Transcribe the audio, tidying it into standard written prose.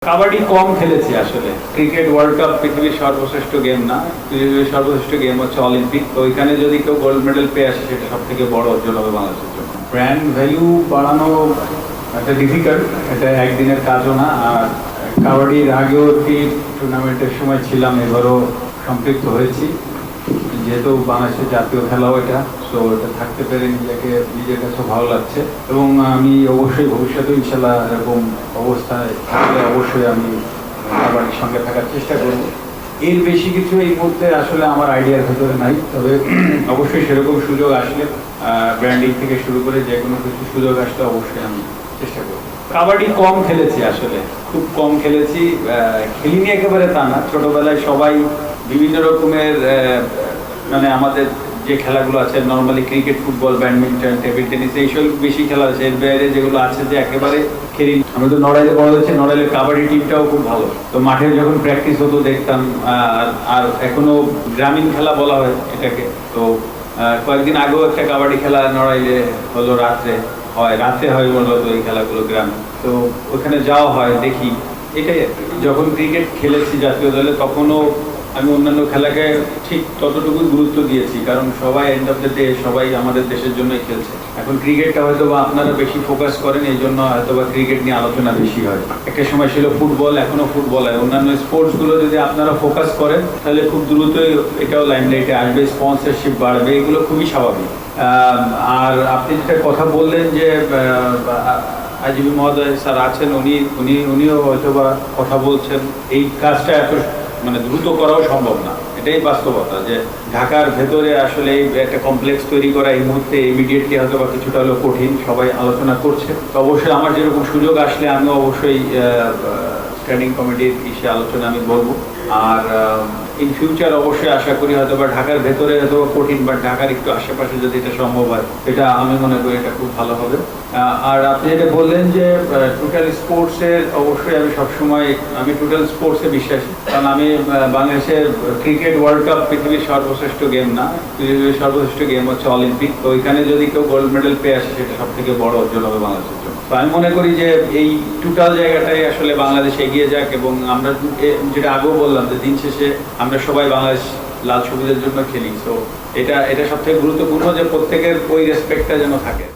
কাবাডি কম খেলেছি আসলে। Cricket world cup পৃথিবীর সর্বশ্রেষ্ঠ গেম না, পৃথিবীর সর্বশ্রেষ্ঠ গেম হচ্ছে অলিম্পিক। তো ওইখানে যদি কেউ গোল্ড মেডেল পেয়ে আসে সেটা সব থেকে বড় অর্জন হবে বাংলাদেশের জন্য। ব্র্যান্ড ভ্যালু বাড়ানো একটা ডিফিকাল্ট, এটা একদিনের কাজও না। আর কাবাডির আগেও একটি টুর্নামেন্টের সময় ছিলাম, এবারও সম্পৃক্ত হয়েছি, যেহেতু বাংলাদেশের জাতীয় খেলাও এটা, সো এটা থাকতে পেরে নিজের কাছে ভালো লাগছে। এবং আমি অবশ্যই ভবিষ্যতে ইনশাল্লাহ এরকম অবস্থায় থাকলে অবশ্যই আমি কাবাডির সঙ্গে থাকার চেষ্টা করব। এর বেশি কিছু এই মুহূর্তে আসলে আমার আইডিয়ার ভেতরে নাই, তবে অবশ্যই সেরকম সুযোগ আসলে ব্র্যান্ডিং থেকে শুরু করে যে কোনো কিছু সুযোগ আসলে অবশ্যই আমি চেষ্টা করব। কাবাডি কম খেলেছি আসলে, খুব কম খেলেছি, খেলিনি একেবারে তা না। ছোটবেলায় সবাই বিভিন্ন রকমের মানে আমাদের যে খেলাগুলো আছে normally cricket, football, badminton, table tennis, এইসব বেশি খেলা আছে। এর বাইরে যেগুলো আছে যে একেবারে খেলি, আমরা তো নড়াইলে বড় হচ্ছে, নড়াইলের কাবাডি টিমটাও খুব ভালো। তো মাঠে যখন প্র্যাকটিস হতো দেখতাম। আর এখনো গ্রামীণ খেলা বলা হয় এটাকে। তো কয়েকদিন আগেও একটা কাবাডি খেলা নড়াইলে হলো, রাতে হয় বললো। তো এই খেলাগুলো গ্রামে, তো ওখানে যাওয়া হয়, দেখি। এটাই যখন ক্রিকেট খেলেছি জাতীয় দলে তখনও আমি অন্যান্য খেলাকে ঠিক ততটুকুই গুরুত্ব দিয়েছি, কারণ সবাই এন্ড অফ দ্য ডে সবাই আমাদের দেশের জন্যই খেলছে। এখন ক্রিকেটটা হয়তো বা আপনারা বেশি ফোকাস করেন, এই জন্য হয়তো বা ক্রিকেট নিয়ে আলোচনা বেশি হয়। একটা সময় ছিল ফুটবল, এখনো ফুটবল হয়। অন্যান্য স্পোর্টসগুলো যদি আপনারা ফোকাস করেন তাহলে খুব দ্রুতই এটাও লাইমলাইটে আসবে, স্পন্সরশিপ বাড়বে, এগুলো খুবই স্বাভাবিক। আর আপনি যেটা কথা বললেন যে আইজিপি মহোদয় স্যার আছেন, উনিও হয়তো বা কথা বলছেন। এই কাজটা এত দ্রুত করাও সম্ভব না, এটাই বাস্তবতা। যে ঢাকার ভেতরে আসলে একটা কমপ্লেক্স তৈরি করা এই মুহূর্তে ইমিডিয়েটলি হয়তো বা কিছুটা হলেও কঠিন, সবাই আলোচনা করছে। তো অবশ্যই আমার যেরকম সুযোগ আসলে আমি অবশ্যই স্ট্যান্ডিং কমিটির আলোচনা আমি বলবো। আর ইন ফিউচার অবশ্যই আশা করি হয়তো বা ঢাকার ভেতরে হয়তো কঠিন, বাট ঢাকার একটু আশেপাশে যদি এটা সম্ভব হয়, এটা আমি মনে করি এটা খুব ভালো হবে। আর আপনি যেটা বললেন যে টোটাল স্পোর্টসের, অবশ্যই আমি টোটাল স্পোর্টসে বিশ্বাসী। কারণ আমি বাংলাদেশের ক্রিকেট ওয়ার্ল্ড কাপ পৃথিবীর সর্বশ্রেষ্ঠ গেম না, পৃথিবীর সর্বশ্রেষ্ঠ গেম হচ্ছে অলিম্পিক। তো ওইখানে যদি কেউ গোল্ড মেডেল পেয়ে আসে সেটা সব থেকে বড় অর্জন হবে বাংলাদেশের জন্য। তো আমি মনে করি যে এই টোটাল জায়গাটাই আসলে বাংলাদেশ এগিয়ে যাক। এবং আমরা যেটা আগেও বললাম যে দিন শেষে আমরা সবাই বাংলাদেশ লাল সবুজের জন্য খেলি। তো এটা সব থেকে গুরুত্বপূর্ণ যে প্রত্যেকের ওই রেসপেক্টটা যেন থাকে।